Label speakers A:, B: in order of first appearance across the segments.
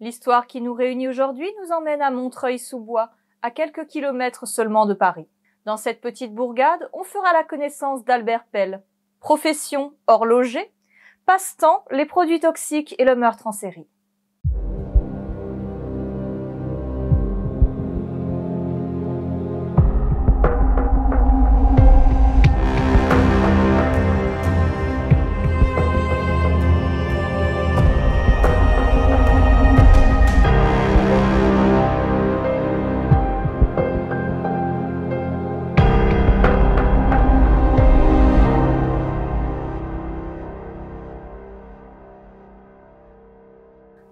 A: L'histoire qui nous réunit aujourd'hui nous emmène à Montreuil-sous-Bois, à quelques kilomètres seulement de Paris. Dans cette petite bourgade, on fera la connaissance d'Albert Pell. Profession, horloger. Passe-temps, les produits toxiques et le meurtre en série.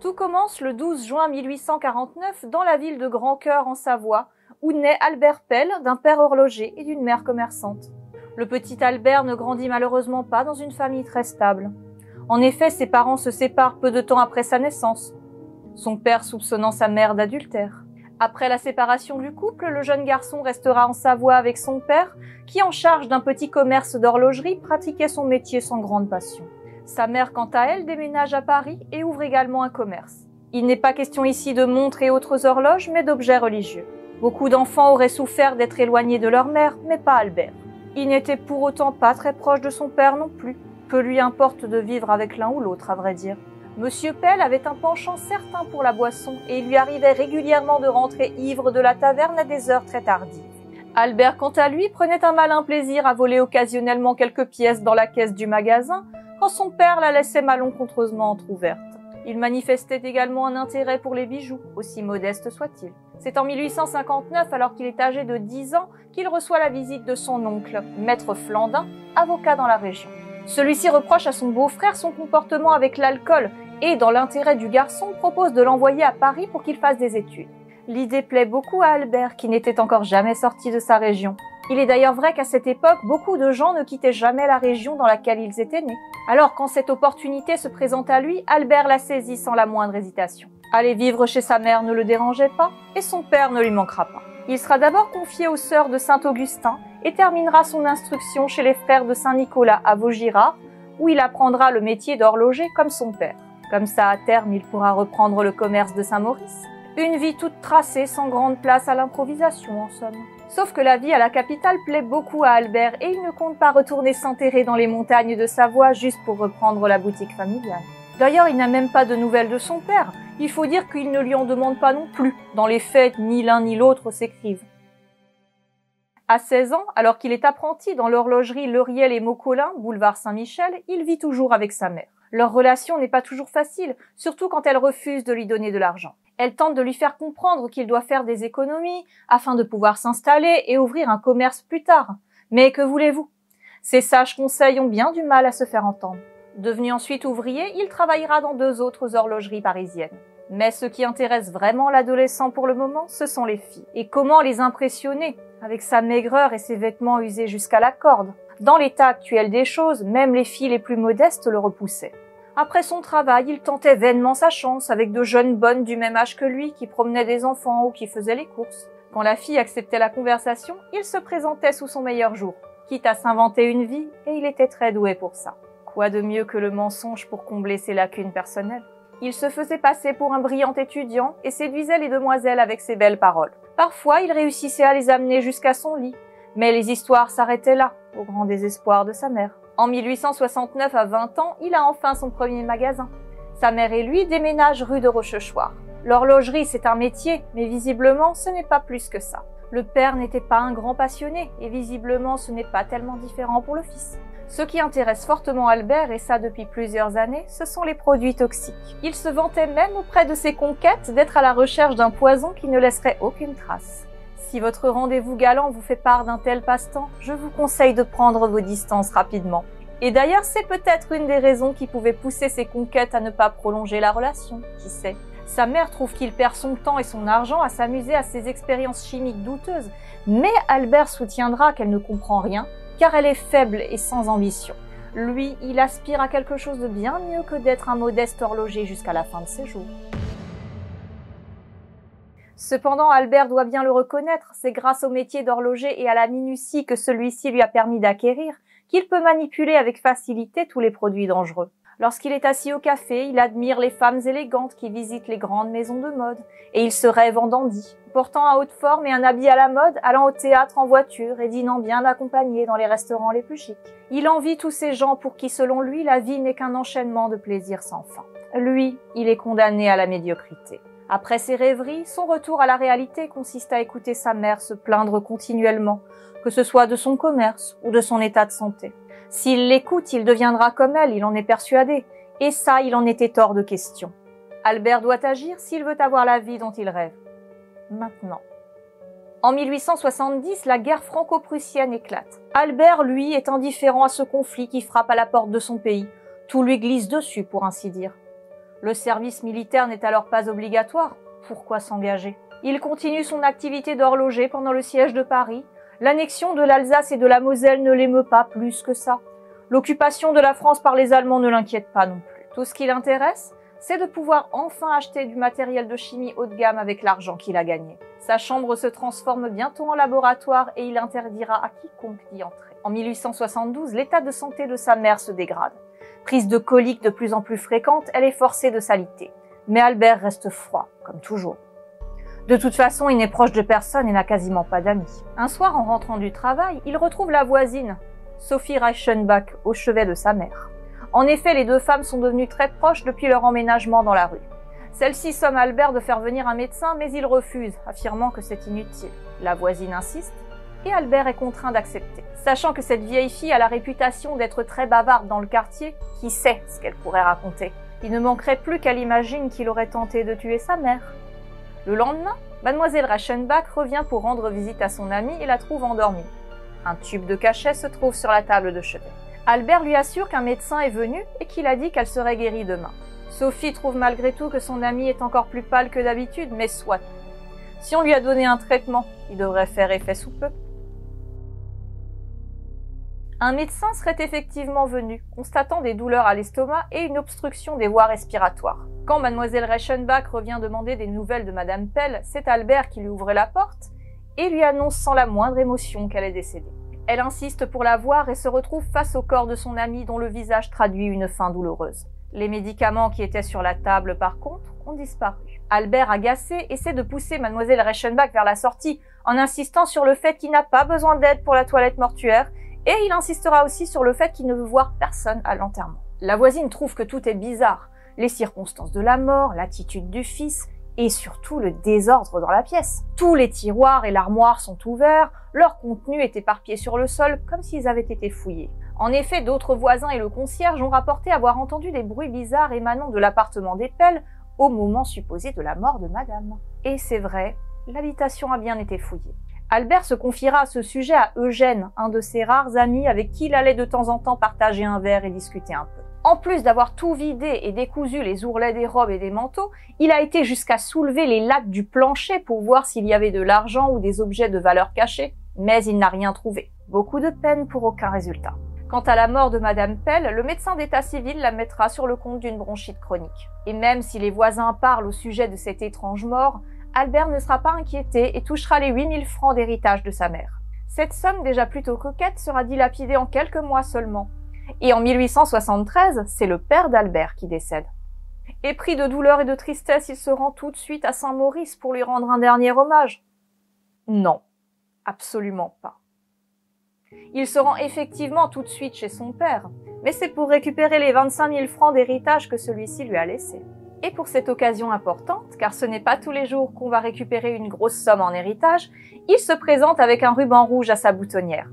A: Tout commence le 12 juin 1849 dans la ville de Grand-Cœur en Savoie, où naît Albert Pell d'un père horloger et d'une mère commerçante. Le petit Albert ne grandit malheureusement pas dans une famille très stable. En effet, ses parents se séparent peu de temps après sa naissance, son père soupçonnant sa mère d'adultère. Après la séparation du couple, le jeune garçon restera en Savoie avec son père, qui en charge d'un petit commerce d'horlogerie pratiquait son métier sans grande passion. Sa mère, quant à elle, déménage à Paris et ouvre également un commerce. Il n'est pas question ici de montres et autres horloges, mais d'objets religieux. Beaucoup d'enfants auraient souffert d'être éloignés de leur mère, mais pas Albert. Il n'était pour autant pas très proche de son père non plus. Peu lui importe de vivre avec l'un ou l'autre, à vrai dire. Monsieur Pell avait un penchant certain pour la boisson et il lui arrivait régulièrement de rentrer ivre de la taverne à des heures très tardives. Albert, quant à lui, prenait un malin plaisir à voler occasionnellement quelques pièces dans la caisse du magasin, quand son père la laissait malencontreusement entr'ouverte. Il manifestait également un intérêt pour les bijoux, aussi modestes soient-ils. C'est en 1859, alors qu'il est âgé de 10 ans, qu'il reçoit la visite de son oncle, maître Flandin, avocat dans la région. Celui-ci reproche à son beau-frère son comportement avec l'alcool et, dans l'intérêt du garçon, propose de l'envoyer à Paris pour qu'il fasse des études. L'idée plaît beaucoup à Albert, qui n'était encore jamais sorti de sa région. Il est d'ailleurs vrai qu'à cette époque, beaucoup de gens ne quittaient jamais la région dans laquelle ils étaient nés. Alors quand cette opportunité se présente à lui, Albert la saisit sans la moindre hésitation. Aller vivre chez sa mère ne le dérangeait pas, et son père ne lui manquera pas. Il sera d'abord confié aux sœurs de Saint-Augustin et terminera son instruction chez les frères de Saint-Nicolas à Vaugirard, où il apprendra le métier d'horloger comme son père. Comme ça, à terme, il pourra reprendre le commerce de Saint-Maurice. Une vie toute tracée, sans grande place à l'improvisation, en somme. Sauf que la vie à la capitale plaît beaucoup à Albert et il ne compte pas retourner s'enterrer dans les montagnes de Savoie juste pour reprendre la boutique familiale. D'ailleurs, il n'a même pas de nouvelles de son père. Il faut dire qu'il ne lui en demande pas non plus. Dans les faits, ni l'un ni l'autre s'écrivent. À 16 ans, alors qu'il est apprenti dans l'horlogerie Leuriel et Maucolin, boulevard Saint-Michel, il vit toujours avec sa mère. Leur relation n'est pas toujours facile, surtout quand elle refuse de lui donner de l'argent. Elle tente de lui faire comprendre qu'il doit faire des économies afin de pouvoir s'installer et ouvrir un commerce plus tard. Mais que voulez-vous? Ces sages conseils ont bien du mal à se faire entendre. Devenu ensuite ouvrier, il travaillera dans 2 autres horlogeries parisiennes. Mais ce qui intéresse vraiment l'adolescent pour le moment, ce sont les filles. Et comment les impressionner avec sa maigreur et ses vêtements usés jusqu'à la corde? Dans l'état actuel des choses, même les filles les plus modestes le repoussaient. Après son travail, il tentait vainement sa chance avec de jeunes bonnes du même âge que lui qui promenaient des enfants ou qui faisaient les courses. Quand la fille acceptait la conversation, il se présentait sous son meilleur jour, quitte à s'inventer une vie, et il était très doué pour ça. Quoi de mieux que le mensonge pour combler ses lacunes personnelles? Il se faisait passer pour un brillant étudiant et séduisait les demoiselles avec ses belles paroles. Parfois, il réussissait à les amener jusqu'à son lit, mais les histoires s'arrêtaient là, au grand désespoir de sa mère. En 1869, à 20 ans, il a enfin son premier magasin. Sa mère et lui déménagent rue de Rochechouart. L'horlogerie, c'est un métier, mais visiblement, ce n'est pas plus que ça. Le père n'était pas un grand passionné, et visiblement, ce n'est pas tellement différent pour le fils. Ce qui intéresse fortement Albert, et ça depuis plusieurs années, ce sont les produits toxiques. Il se vantait même auprès de ses conquêtes d'être à la recherche d'un poison qui ne laisserait aucune trace. Si votre rendez-vous galant vous fait part d'un tel passe-temps, je vous conseille de prendre vos distances rapidement. Et d'ailleurs, c'est peut-être une des raisons qui pouvait pousser ses conquêtes à ne pas prolonger la relation, qui sait. Sa mère trouve qu'il perd son temps et son argent à s'amuser à ses expériences chimiques douteuses, mais Albert soutiendra qu'elle ne comprend rien, car elle est faible et sans ambition. Lui, il aspire à quelque chose de bien mieux que d'être un modeste horloger jusqu'à la fin de ses jours. Cependant, Albert doit bien le reconnaître, c'est grâce au métier d'horloger et à la minutie que celui-ci lui a permis d'acquérir qu'il peut manipuler avec facilité tous les produits dangereux. Lorsqu'il est assis au café, il admire les femmes élégantes qui visitent les grandes maisons de mode, et il se rêve en dandy, portant à haute forme et un habit à la mode, allant au théâtre en voiture et dînant bien accompagné dans les restaurants les plus chics. Il envie tous ces gens pour qui, selon lui, la vie n'est qu'un enchaînement de plaisirs sans fin. Lui, il est condamné à la médiocrité. Après ses rêveries, son retour à la réalité consiste à écouter sa mère se plaindre continuellement, que ce soit de son commerce ou de son état de santé. S'il l'écoute, il deviendra comme elle, il en est persuadé. Et ça, il en était hors de question. Albert doit agir s'il veut avoir la vie dont il rêve. Maintenant. En 1870, la guerre franco-prussienne éclate. Albert, lui, est indifférent à ce conflit qui frappe à la porte de son pays. Tout lui glisse dessus, pour ainsi dire. Le service militaire n'est alors pas obligatoire. Pourquoi s'engager? Il continue son activité d'horloger pendant le siège de Paris. L'annexion de l'Alsace et de la Moselle ne l'émeut pas plus que ça. L'occupation de la France par les Allemands ne l'inquiète pas non plus. Tout ce qui l'intéresse, c'est de pouvoir enfin acheter du matériel de chimie haut de gamme avec l'argent qu'il a gagné. Sa chambre se transforme bientôt en laboratoire et il interdira à quiconque d'y entrer. En 1872, l'état de santé de sa mère se dégrade. Prise de coliques de plus en plus fréquentes, elle est forcée de s'aliter. Mais Albert reste froid, comme toujours. De toute façon, il n'est proche de personne et n'a quasiment pas d'amis. Un soir, en rentrant du travail, il retrouve la voisine, Sophie Reichenbach, au chevet de sa mère. En effet, les deux femmes sont devenues très proches depuis leur emménagement dans la rue. Celle-ci somme Albert de faire venir un médecin, mais il refuse, affirmant que c'est inutile. La voisine insiste, et Albert est contraint d'accepter. Sachant que cette vieille fille a la réputation d'être très bavarde dans le quartier, qui sait ce qu'elle pourrait raconter? Il ne manquerait plus qu'elle imagine qu'il aurait tenté de tuer sa mère. Le lendemain, mademoiselle Reichenbach revient pour rendre visite à son amie et la trouve endormie. Un tube de cachet se trouve sur la table de chevet. Albert lui assure qu'un médecin est venu et qu'il a dit qu'elle serait guérie demain. Sophie trouve malgré tout que son amie est encore plus pâle que d'habitude, mais soit. Si on lui a donné un traitement, il devrait faire effet sous peu. Un médecin serait effectivement venu, constatant des douleurs à l'estomac et une obstruction des voies respiratoires. Quand mademoiselle Reichenbach revient demander des nouvelles de madame Pell, c'est Albert qui lui ouvre la porte et lui annonce sans la moindre émotion qu'elle est décédée. Elle insiste pour la voir et se retrouve face au corps de son amie dont le visage traduit une fin douloureuse. Les médicaments qui étaient sur la table, par contre, ont disparu. Albert, agacé, essaie de pousser mademoiselle Reichenbach vers la sortie en insistant sur le fait qu'il n'a pas besoin d'aide pour la toilette mortuaire et il insistera aussi sur le fait qu'il ne veut voir personne à l'enterrement. La voisine trouve que tout est bizarre. Les circonstances de la mort, l'attitude du fils et surtout le désordre dans la pièce. Tous les tiroirs et l'armoire sont ouverts, leur contenu est éparpillé sur le sol comme s'ils avaient été fouillés. En effet, d'autres voisins et le concierge ont rapporté avoir entendu des bruits bizarres émanant de l'appartement des Pell au moment supposé de la mort de madame. Et c'est vrai, l'habitation a bien été fouillée. Albert se confiera à ce sujet à Eugène, un de ses rares amis avec qui il allait de temps en temps partager un verre et discuter un peu. En plus d'avoir tout vidé et décousu les ourlets des robes et des manteaux, il a été jusqu'à soulever les lattes du plancher pour voir s'il y avait de l'argent ou des objets de valeur cachés, mais il n'a rien trouvé. Beaucoup de peine pour aucun résultat. Quant à la mort de madame Pell, le médecin d'état civil la mettra sur le compte d'une bronchite chronique. Et même si les voisins parlent au sujet de cette étrange mort, Albert ne sera pas inquiété et touchera les 8000 francs d'héritage de sa mère. Cette somme déjà plutôt coquette sera dilapidée en quelques mois seulement. Et en 1873, c'est le père d'Albert qui décède. Épris de douleur et de tristesse, il se rend tout de suite à Saint-Maurice pour lui rendre un dernier hommage. Non, absolument pas. Il se rend effectivement tout de suite chez son père, mais c'est pour récupérer les 25 000 francs d'héritage que celui-ci lui a laissés. Et pour cette occasion importante, car ce n'est pas tous les jours qu'on va récupérer une grosse somme en héritage, il se présente avec un ruban rouge à sa boutonnière.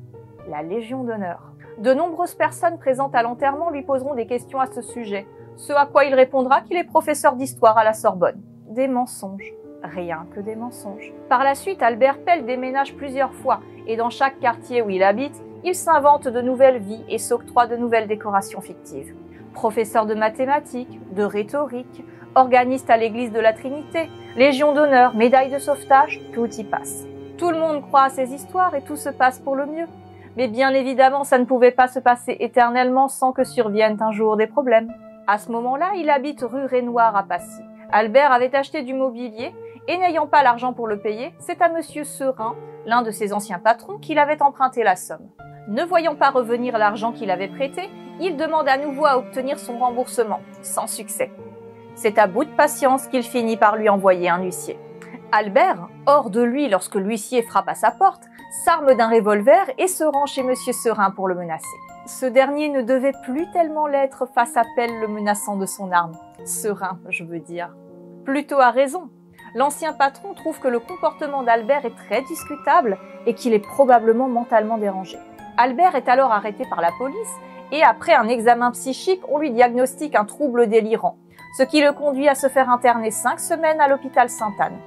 A: La Légion d'honneur. De nombreuses personnes présentes à l'enterrement lui poseront des questions à ce sujet, ce à quoi il répondra qu'il est professeur d'histoire à la Sorbonne. Des mensonges. Rien que des mensonges. Par la suite, Albert Pell déménage plusieurs fois, et dans chaque quartier où il habite, il s'invente de nouvelles vies et s'octroie de nouvelles décorations fictives. Professeur de mathématiques, de rhétorique, organiste à l'église de la Trinité, Légion d'honneur, médaille de sauvetage, tout y passe. Tout le monde croit à ces histoires et tout se passe pour le mieux. Mais bien évidemment, ça ne pouvait pas se passer éternellement sans que surviennent un jour des problèmes. À ce moment-là, il habite rue Renoir à Passy. Albert avait acheté du mobilier et n'ayant pas l'argent pour le payer, c'est à monsieur Serin, l'un de ses anciens patrons, qu'il avait emprunté la somme. Ne voyant pas revenir l'argent qu'il avait prêté, il demande à nouveau à obtenir son remboursement, sans succès. C'est à bout de patience qu'il finit par lui envoyer un huissier. Albert, hors de lui lorsque l'huissier frappe à sa porte, s'arme d'un revolver et se rend chez Monsieur Serin pour le menacer. Ce dernier ne devait plus tellement l'être face à Pell le menaçant de son arme. Serin, je veux dire. Plutôt à raison. L'ancien patron trouve que le comportement d'Albert est très discutable et qu'il est probablement mentalement dérangé. Albert est alors arrêté par la police et après un examen psychique, on lui diagnostique un trouble délirant, ce qui le conduit à se faire interner 5 semaines à l'hôpital Sainte-Anne.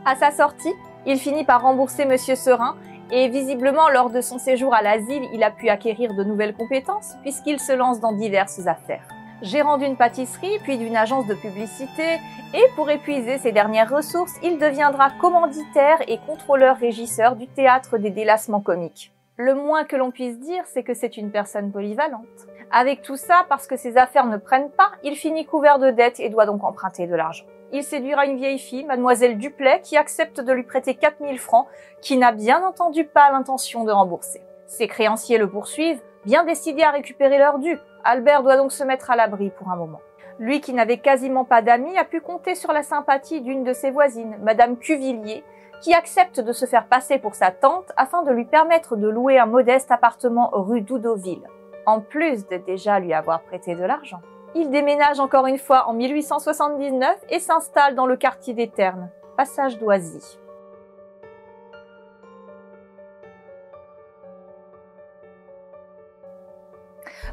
A: À sa sortie, il finit par rembourser Monsieur Serin et visiblement lors de son séjour à l'asile, il a pu acquérir de nouvelles compétences puisqu'il se lance dans diverses affaires. Gérant d'une pâtisserie puis d'une agence de publicité et pour épuiser ses dernières ressources, il deviendra commanditaire et contrôleur-régisseur du théâtre des délassements comiques. Le moins que l'on puisse dire, c'est que c'est une personne polyvalente. Avec tout ça, parce que ses affaires ne prennent pas, il finit couvert de dettes et doit donc emprunter de l'argent. Il séduira une vieille fille, mademoiselle Duplay, qui accepte de lui prêter 4000 francs, qui n'a bien entendu pas l'intention de rembourser. Ses créanciers le poursuivent, bien décidés à récupérer leur dû. Albert doit donc se mettre à l'abri pour un moment. Lui qui n'avait quasiment pas d'amis a pu compter sur la sympathie d'une de ses voisines, Madame Cuvillier, qui accepte de se faire passer pour sa tante afin de lui permettre de louer un modeste appartement rue d'Oudoville, en plus de déjà lui avoir prêté de l'argent. Il déménage encore une fois en 1879 et s'installe dans le quartier des Ternes, passage d'Oisy.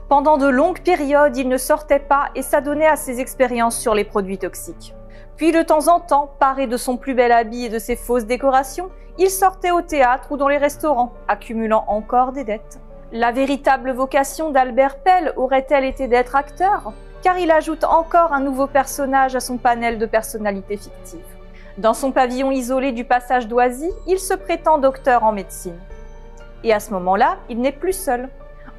A: Pendant de longues périodes, il ne sortait pas et s'adonnait à ses expériences sur les produits toxiques. Puis de temps en temps, paré de son plus bel habit et de ses fausses décorations, il sortait au théâtre ou dans les restaurants, accumulant encore des dettes. La véritable vocation d'Albert Pell aurait-elle été d'être acteur ? Car il ajoute encore un nouveau personnage à son panel de personnalités fictives. Dans son pavillon isolé du passage d'Oisy, il se prétend docteur en médecine. Et à ce moment-là, il n'est plus seul.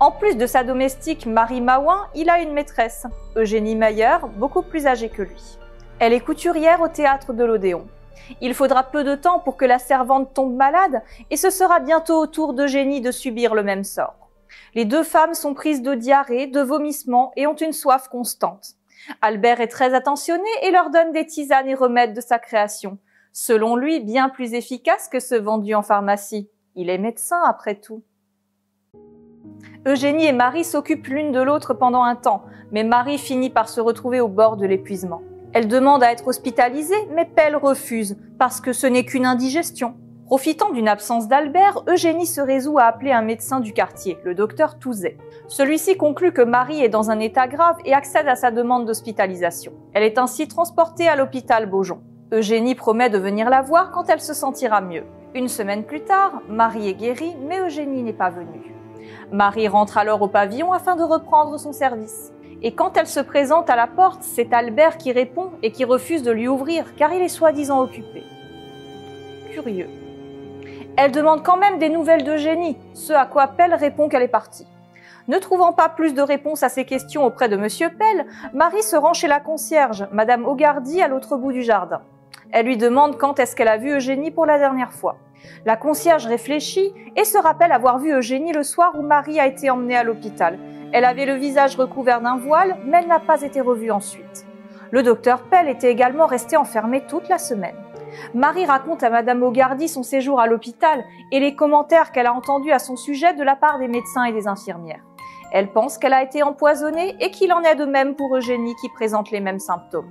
A: En plus de sa domestique Marie Mawin, il a une maîtresse, Eugénie Mayer, beaucoup plus âgée que lui. Elle est couturière au théâtre de l'Odéon. Il faudra peu de temps pour que la servante tombe malade et ce sera bientôt au tour d'Eugénie de subir le même sort. Les deux femmes sont prises de diarrhée, de vomissements et ont une soif constante. Albert est très attentionné et leur donne des tisanes et remèdes de sa création, selon lui bien plus efficaces que ceux vendus en pharmacie. Il est médecin après tout. Eugénie et Marie s'occupent l'une de l'autre pendant un temps, mais Marie finit par se retrouver au bord de l'épuisement. Elle demande à être hospitalisée, mais Pell refuse, parce que ce n'est qu'une indigestion. Profitant d'une absence d'Albert, Eugénie se résout à appeler un médecin du quartier, le docteur Touzet. Celui-ci conclut que Marie est dans un état grave et accède à sa demande d'hospitalisation. Elle est ainsi transportée à l'hôpital Beaujon. Eugénie promet de venir la voir quand elle se sentira mieux. Une semaine plus tard, Marie est guérie, mais Eugénie n'est pas venue. Marie rentre alors au pavillon afin de reprendre son service. Et quand elle se présente à la porte, c'est Albert qui répond et qui refuse de lui ouvrir car il est soi-disant occupé. Curieux. Elle demande quand même des nouvelles d'Eugénie, ce à quoi Pell répond qu'elle est partie. Ne trouvant pas plus de réponses à ses questions auprès de Monsieur Pell, Marie se rend chez la concierge, Madame Augardy, à l'autre bout du jardin. Elle lui demande quand est-ce qu'elle a vu Eugénie pour la dernière fois. La concierge réfléchit et se rappelle avoir vu Eugénie le soir où Marie a été emmenée à l'hôpital. Elle avait le visage recouvert d'un voile, mais elle n'a pas été revue ensuite. Le docteur Pell était également resté enfermé toute la semaine. Marie raconte à Madame Augardy son séjour à l'hôpital et les commentaires qu'elle a entendus à son sujet de la part des médecins et des infirmières. Elle pense qu'elle a été empoisonnée et qu'il en est de même pour Eugénie qui présente les mêmes symptômes.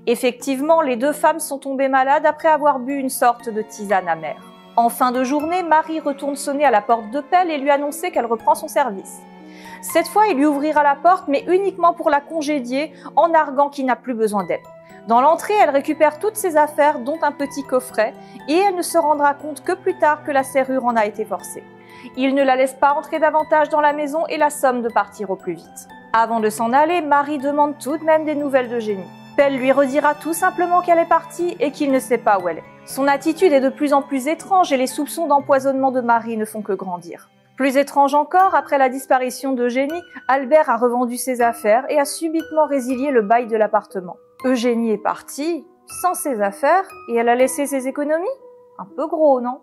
A: Effectivement, les deux femmes sont tombées malades après avoir bu une sorte de tisane amère. En fin de journée, Marie retourne sonner à la porte de Pell et lui annoncer qu'elle reprend son service. Cette fois, il lui ouvrira la porte, mais uniquement pour la congédier, en arguant qu'il n'a plus besoin d'elle. Dans l'entrée, elle récupère toutes ses affaires, dont un petit coffret, et elle ne se rendra compte que plus tard que la serrure en a été forcée. Il ne la laisse pas entrer davantage dans la maison et la somme de partir au plus vite. Avant de s'en aller, Marie demande tout de même des nouvelles d'Eugénie. Pell lui redira tout simplement qu'elle est partie et qu'il ne sait pas où elle est. Son attitude est de plus en plus étrange et les soupçons d'empoisonnement de Marie ne font que grandir. Plus étrange encore, après la disparition d'Eugénie, Albert a revendu ses affaires et a subitement résilié le bail de l'appartement. Eugénie est partie, sans ses affaires, et elle a laissé ses économies ? Un peu gros, non ?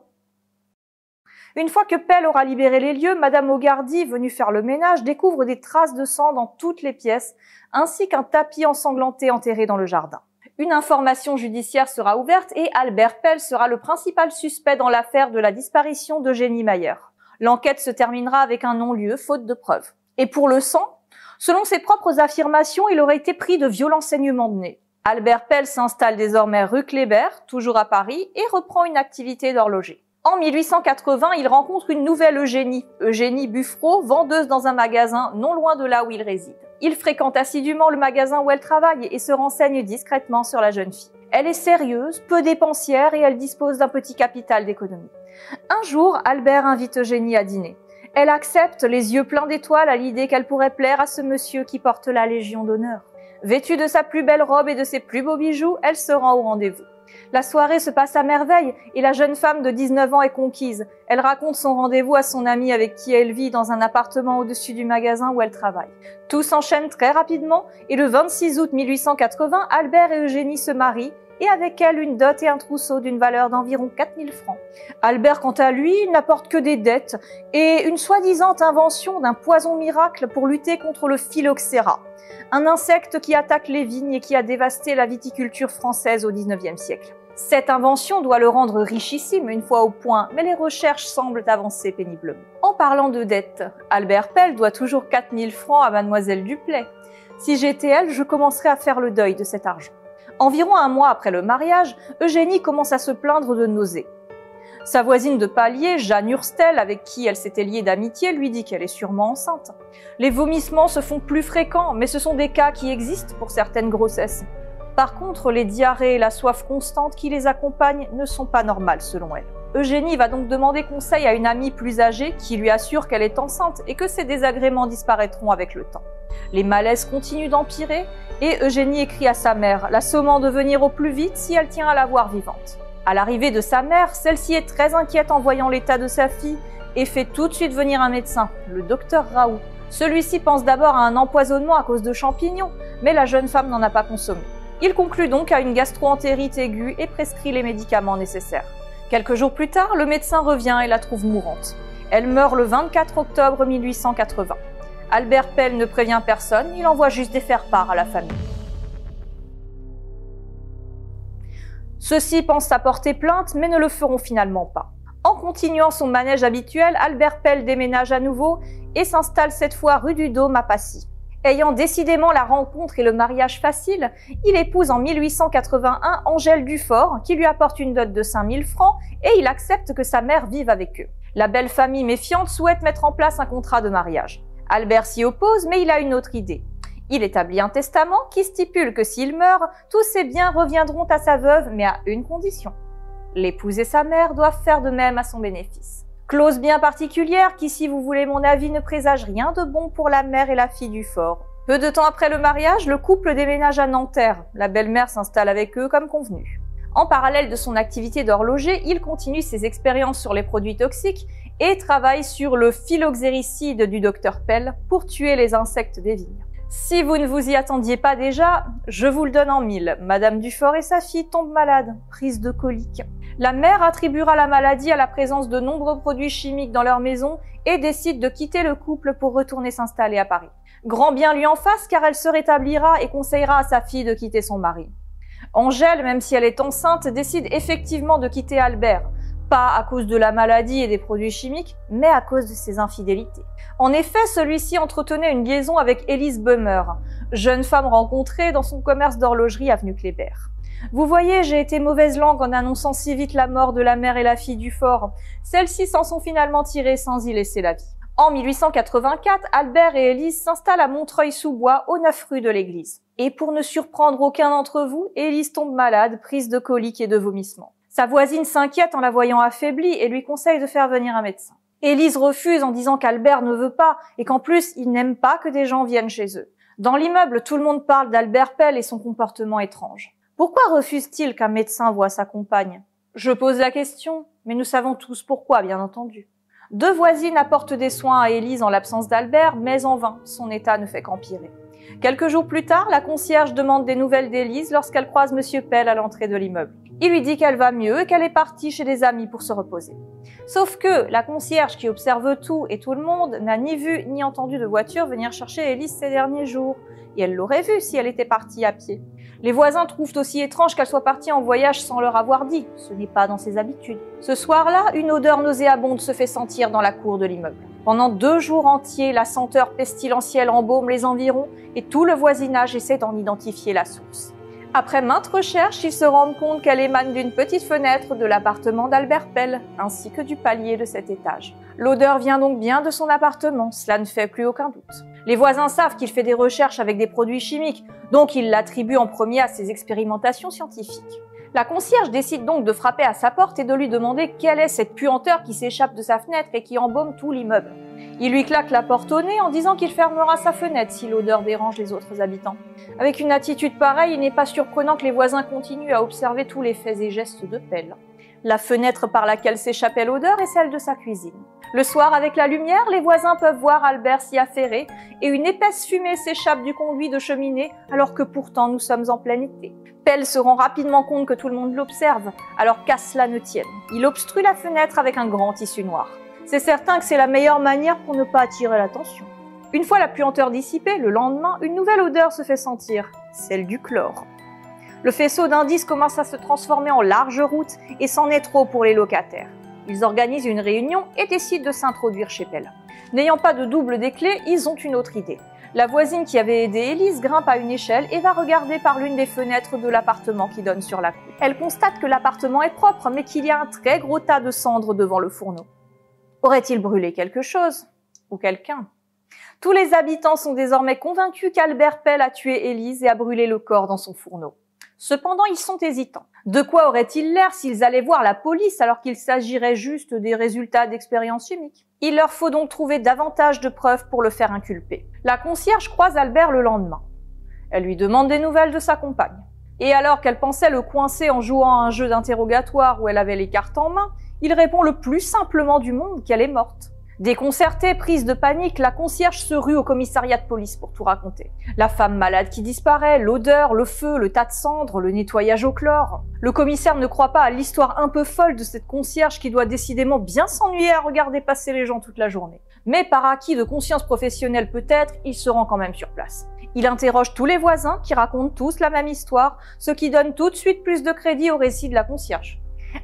A: Une fois que Pell aura libéré les lieux, Madame Augardy, venue faire le ménage, découvre des traces de sang dans toutes les pièces, ainsi qu'un tapis ensanglanté enterré dans le jardin. Une information judiciaire sera ouverte et Albert Pell sera le principal suspect dans l'affaire de la disparition d'Eugénie Mayer. L'enquête se terminera avec un non-lieu, faute de preuves. Et pour le sang, selon ses propres affirmations, il aurait été pris de violents saignements de nez. Albert Pell s'installe désormais rue Kléber, toujours à Paris, et reprend une activité d'horloger. En 1880, il rencontre une nouvelle Eugénie, Eugénie Buffreau, vendeuse dans un magasin non loin de là où il réside. Il fréquente assidûment le magasin où elle travaille et se renseigne discrètement sur la jeune fille. Elle est sérieuse, peu dépensière et elle dispose d'un petit capital d'économie. Un jour, Albert invite Eugénie à dîner. Elle accepte, les yeux pleins d'étoiles, à l'idée qu'elle pourrait plaire à ce monsieur qui porte la Légion d'honneur. Vêtue de sa plus belle robe et de ses plus beaux bijoux, elle se rend au rendez-vous. La soirée se passe à merveille et la jeune femme de 19 ans est conquise. Elle raconte son rendez-vous à son amie avec qui elle vit dans un appartement au-dessus du magasin où elle travaille. Tout s'enchaîne très rapidement et le 26 août 1880, Albert et Eugénie se marient et avec elle une dot et un trousseau d'une valeur d'environ 4000 francs. Albert, quant à lui, n'apporte que des dettes et une soi-disant invention d'un poison miracle pour lutter contre le phylloxéra, un insecte qui attaque les vignes et qui a dévasté la viticulture française au XIXe siècle. Cette invention doit le rendre richissime une fois au point, mais les recherches semblent avancer péniblement. En parlant de dettes, Albert Pell doit toujours 4000 francs à Mademoiselle Duplay. Si j'étais elle, je commencerais à faire le deuil de cet argent. Environ un mois après le mariage, Eugénie commence à se plaindre de nausées. Sa voisine de palier, Jeanne Hurstel, avec qui elle s'était liée d'amitié, lui dit qu'elle est sûrement enceinte. Les vomissements se font plus fréquents, mais ce sont des cas qui existent pour certaines grossesses. Par contre, les diarrhées et la soif constante qui les accompagnent ne sont pas normales selon elle. Eugénie va donc demander conseil à une amie plus âgée qui lui assure qu'elle est enceinte et que ces désagréments disparaîtront avec le temps. Les malaises continuent d'empirer et Eugénie écrit à sa mère, la sommant de venir au plus vite si elle tient à la voir vivante. À l'arrivée de sa mère, celle-ci est très inquiète en voyant l'état de sa fille et fait tout de suite venir un médecin, le docteur Raoult. Celui-ci pense d'abord à un empoisonnement à cause de champignons, mais la jeune femme n'en a pas consommé. Il conclut donc à une gastro-entérite aiguë et prescrit les médicaments nécessaires. Quelques jours plus tard, le médecin revient et la trouve mourante. Elle meurt le 24 octobre 1880. Albert Pell ne prévient personne, il envoie juste des faire-part à la famille. Ceux-ci pensent à porter plainte, mais ne le feront finalement pas. En continuant son manège habituel, Albert Pell déménage à nouveau et s'installe cette fois rue du Dôme à Passy. Ayant décidément la rencontre et le mariage facile, il épouse en 1881 Angèle Dufort, qui lui apporte une dot de 5000 francs et il accepte que sa mère vive avec eux. La belle famille méfiante souhaite mettre en place un contrat de mariage. Albert s'y oppose, mais il a une autre idée. Il établit un testament qui stipule que s'il meurt, tous ses biens reviendront à sa veuve, mais à une condition. L'épouse et sa mère doivent faire de même à son bénéfice. Clause bien particulière qui, si vous voulez mon avis, ne présage rien de bon pour la mère et la fille du fort. Peu de temps après le mariage, le couple déménage à Nanterre. La belle-mère s'installe avec eux comme convenu. En parallèle de son activité d'horloger, il continue ses expériences sur les produits toxiques et travaille sur le phylloxéricide du docteur Pell pour tuer les insectes des vignes. Si vous ne vous y attendiez pas déjà, je vous le donne en mille. Madame Dufort et sa fille tombent malades, prise de colique. La mère attribuera la maladie à la présence de nombreux produits chimiques dans leur maison et décide de quitter le couple pour retourner s'installer à Paris. Grand bien lui en fasse car elle se rétablira et conseillera à sa fille de quitter son mari. Angèle, même si elle est enceinte, décide effectivement de quitter Albert, pas à cause de la maladie et des produits chimiques, mais à cause de ses infidélités. En effet, celui-ci entretenait une liaison avec Élise Beumer, jeune femme rencontrée dans son commerce d'horlogerie avenue Kléber. Vous voyez, j'ai été mauvaise langue en annonçant si vite la mort de la mère et la fille du fort. Celles-ci s'en sont finalement tirées sans y laisser la vie. En 1884, Albert et Élise s'installent à Montreuil-sous-Bois, au 9 rue de l'église. Et pour ne surprendre aucun d'entre vous, Élise tombe malade, prise de coliques et de vomissements. Sa voisine s'inquiète en la voyant affaiblie et lui conseille de faire venir un médecin. Élise refuse en disant qu'Albert ne veut pas et qu'en plus, il n'aime pas que des gens viennent chez eux. Dans l'immeuble, tout le monde parle d'Albert Pell et son comportement étrange. Pourquoi refuse-t-il qu'un médecin voie sa compagne? Je pose la question, mais nous savons tous pourquoi, bien entendu. Deux voisines apportent des soins à Élise en l'absence d'Albert, mais en vain, son état ne fait qu'empirer. Quelques jours plus tard, la concierge demande des nouvelles d'Élise lorsqu'elle croise M. Pell à l'entrée de l'immeuble. Il lui dit qu'elle va mieux et qu'elle est partie chez des amis pour se reposer. Sauf que la concierge qui observe tout et tout le monde n'a ni vu ni entendu de voiture venir chercher Élise ces derniers jours. Et elle l'aurait vue si elle était partie à pied. Les voisins trouvent aussi étrange qu'elle soit partie en voyage sans leur avoir dit. Ce n'est pas dans ses habitudes. Ce soir-là, une odeur nauséabonde se fait sentir dans la cour de l'immeuble. Pendant 2 jours entiers, la senteur pestilentielle embaume les environs et tout le voisinage essaie d'en identifier la source. Après maintes recherches, ils se rendent compte qu'elle émane d'une petite fenêtre de l'appartement d'Albert Pell, ainsi que du palier de cet étage. L'odeur vient donc bien de son appartement, cela ne fait plus aucun doute. Les voisins savent qu'il fait des recherches avec des produits chimiques, donc ils l'attribuent en premier à ses expérimentations scientifiques. La concierge décide donc de frapper à sa porte et de lui demander quelle est cette puanteur qui s'échappe de sa fenêtre et qui embaume tout l'immeuble. Il lui claque la porte au nez en disant qu'il fermera sa fenêtre si l'odeur dérange les autres habitants. Avec une attitude pareille, il n'est pas surprenant que les voisins continuent à observer tous les faits et gestes de Pell. La fenêtre par laquelle s'échappait l'odeur est celle de sa cuisine. Le soir, avec la lumière, les voisins peuvent voir Albert s'y affairer et une épaisse fumée s'échappe du conduit de cheminée alors que pourtant nous sommes en plein été. Pell se rend rapidement compte que tout le monde l'observe, alors qu'à cela ne tienne. Il obstrue la fenêtre avec un grand tissu noir. C'est certain que c'est la meilleure manière pour ne pas attirer l'attention. Une fois la puanteur dissipée, le lendemain, une nouvelle odeur se fait sentir, celle du chlore. Le faisceau d'indices commence à se transformer en large route et c'en est trop pour les locataires. Ils organisent une réunion et décident de s'introduire chez Pell. N'ayant pas de double des clés, ils ont une autre idée. La voisine qui avait aidé Élise grimpe à une échelle et va regarder par l'une des fenêtres de l'appartement qui donne sur la cour. Elle constate que l'appartement est propre, mais qu'il y a un très gros tas de cendres devant le fourneau. Aurait-il brûlé quelque chose? Ou quelqu'un? Tous les habitants sont désormais convaincus qu'Albert Pell a tué Élise et a brûlé le corps dans son fourneau. Cependant, ils sont hésitants. De quoi auraient-ils l'air s'ils allaient voir la police alors qu'il s'agirait juste des résultats d'expériences chimiques? Il leur faut donc trouver davantage de preuves pour le faire inculper. La concierge croise Albert le lendemain. Elle lui demande des nouvelles de sa compagne. Et alors qu'elle pensait le coincer en jouant à un jeu d'interrogatoire où elle avait les cartes en main, il répond le plus simplement du monde qu'elle est morte. Déconcertée, prise de panique, la concierge se rue au commissariat de police pour tout raconter. La femme malade qui disparaît, l'odeur, le feu, le tas de cendres, le nettoyage au chlore. Le commissaire ne croit pas à l'histoire un peu folle de cette concierge qui doit décidément bien s'ennuyer à regarder passer les gens toute la journée. Mais par acquis de conscience professionnelle peut-être, il se rend quand même sur place. Il interroge tous les voisins qui racontent tous la même histoire, ce qui donne tout de suite plus de crédit au récit de la concierge.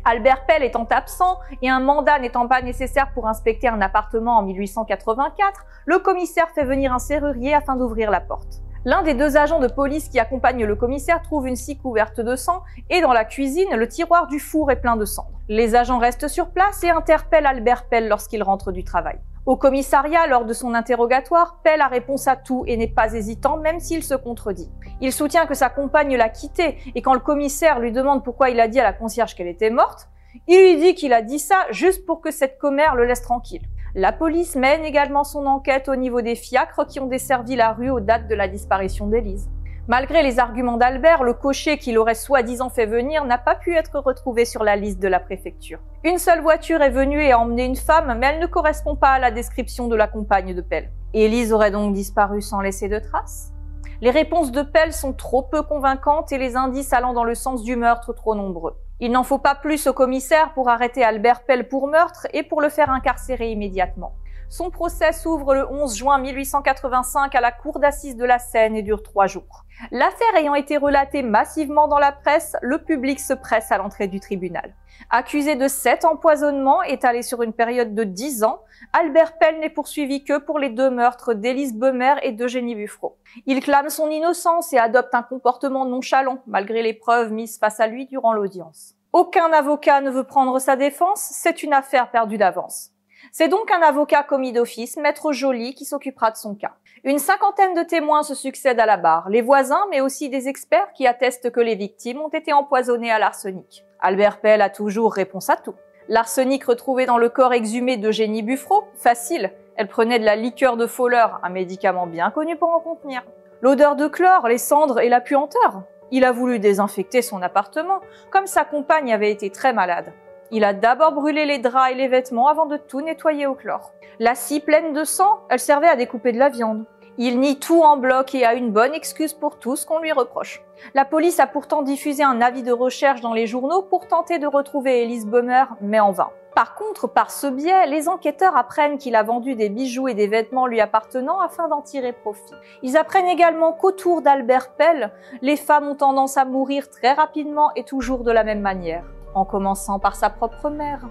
A: Albert Pell étant absent et un mandat n'étant pas nécessaire pour inspecter un appartement en 1884, le commissaire fait venir un serrurier afin d'ouvrir la porte. L'un des 2 agents de police qui accompagnent le commissaire trouve une scie couverte de sang et dans la cuisine, le tiroir du four est plein de cendres. Les agents restent sur place et interpellent Albert Pell lorsqu'il rentre du travail. Au commissariat, lors de son interrogatoire, Pell a réponse à tout et n'est pas hésitant même s'il se contredit. Il soutient que sa compagne l'a quitté et quand le commissaire lui demande pourquoi il a dit à la concierge qu'elle était morte, il lui dit qu'il a dit ça juste pour que cette commère le laisse tranquille. La police mène également son enquête au niveau des fiacres qui ont desservi la rue aux dates de la disparition d'Élise. Malgré les arguments d'Albert, le cocher qui l'aurait soi-disant fait venir n'a pas pu être retrouvé sur la liste de la préfecture. Une seule voiture est venue et a emmené une femme, mais elle ne correspond pas à la description de la compagne de Pell. Élise aurait donc disparu sans laisser de traces? Les réponses de Pell sont trop peu convaincantes et les indices allant dans le sens du meurtre trop nombreux. Il n'en faut pas plus au commissaire pour arrêter Albert Pell pour meurtre et pour le faire incarcérer immédiatement. Son procès s'ouvre le 11 juin 1885 à la cour d'assises de la Seine et dure 3 jours. L'affaire ayant été relatée massivement dans la presse, le public se presse à l'entrée du tribunal. Accusé de 7 empoisonnements étalés sur une période de 10 ans, Albert Pell n'est poursuivi que pour les 2 meurtres d'Élise Beumer et d'Eugénie Buffreau. Il clame son innocence et adopte un comportement nonchalant, malgré les preuves mises face à lui durant l'audience. Aucun avocat ne veut prendre sa défense, c'est une affaire perdue d'avance. C'est donc un avocat commis d'office, Maître Joly, qui s'occupera de son cas. Une 50aine de témoins se succèdent à la barre, les voisins, mais aussi des experts qui attestent que les victimes ont été empoisonnées à l'arsenic. Albert Pell a toujours réponse à tout. L'arsenic retrouvé dans le corps exhumé d'Eugénie Buffreau, facile, elle prenait de la liqueur de Fowler, un médicament bien connu pour en contenir. L'odeur de chlore, les cendres et la puanteur. Il a voulu désinfecter son appartement, comme sa compagne avait été très malade. Il a d'abord brûlé les draps et les vêtements avant de tout nettoyer au chlore. La scie pleine de sang, elle servait à découper de la viande. Il nie tout en bloc et a une bonne excuse pour tout ce qu'on lui reproche. La police a pourtant diffusé un avis de recherche dans les journaux pour tenter de retrouver Elise Böhmer, mais en vain. Par contre, par ce biais, les enquêteurs apprennent qu'il a vendu des bijoux et des vêtements lui appartenant afin d'en tirer profit. Ils apprennent également qu'autour d'Albert Pell, les femmes ont tendance à mourir très rapidement et toujours de la même manière, en commençant par sa propre mère.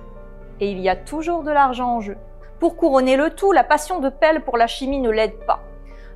A: Et il y a toujours de l'argent en jeu. Pour couronner le tout, la passion de Pell pour la chimie ne l'aide pas.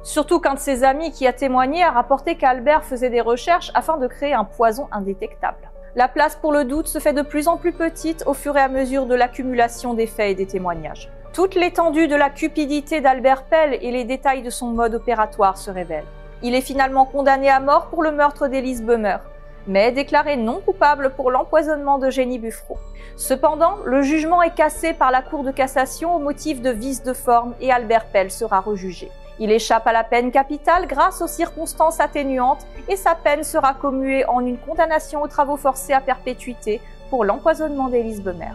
A: Surtout qu'un de ses amis qui a témoigné a rapporté qu'Albert faisait des recherches afin de créer un poison indétectable. La place pour le doute se fait de plus en plus petite au fur et à mesure de l'accumulation des faits et des témoignages. Toute l'étendue de la cupidité d'Albert Pell et les détails de son mode opératoire se révèlent. Il est finalement condamné à mort pour le meurtre d'Elise Böhmer, mais déclaré non coupable pour l'empoisonnement d'Eugénie Buffraud. Cependant, le jugement est cassé par la Cour de cassation au motif de vice de forme et Albert Pell sera rejugé. Il échappe à la peine capitale grâce aux circonstances atténuantes et sa peine sera commuée en une condamnation aux travaux forcés à perpétuité pour l'empoisonnement d'Elise Böhmer.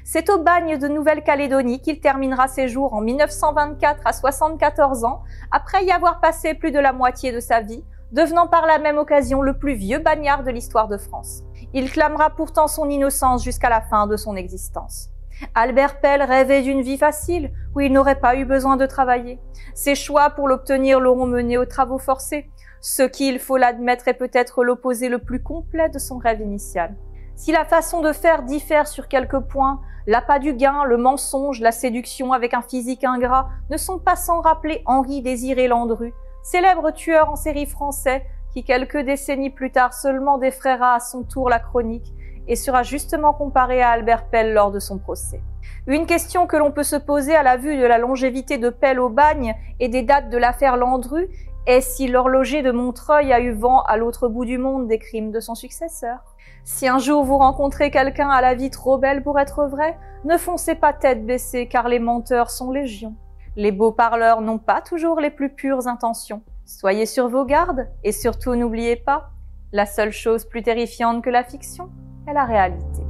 A: C'est au bagne de Nouvelle-Calédonie qu'il terminera ses jours en 1924 à 74 ans, après y avoir passé plus de la moitié de sa vie, devenant par la même occasion le plus vieux bagnard de l'histoire de France. Il clamera pourtant son innocence jusqu'à la fin de son existence. Albert Pell rêvait d'une vie facile, où il n'aurait pas eu besoin de travailler. Ses choix pour l'obtenir l'auront mené aux travaux forcés, ce qui, il faut l'admettre, est peut-être l'opposé le plus complet de son rêve initial. Si la façon de faire diffère sur quelques points, l'appât du gain, le mensonge, la séduction avec un physique ingrat ne sont pas sans rappeler Henri Désiré Landru, célèbre tueur en série français qui, quelques décennies plus tard seulement, défraiera à son tour la chronique et sera justement comparé à Albert Pell lors de son procès. Une question que l'on peut se poser à la vue de la longévité de Pell au bagne et des dates de l'affaire Landru est si l'horloger de Montreuil a eu vent à l'autre bout du monde des crimes de son successeur. Si un jour vous rencontrez quelqu'un à la vie trop belle pour être vrai, ne foncez pas tête baissée car les menteurs sont légion. Les beaux parleurs n'ont pas toujours les plus pures intentions. Soyez sur vos gardes et surtout n'oubliez pas, la seule chose plus terrifiante que la fiction est la réalité.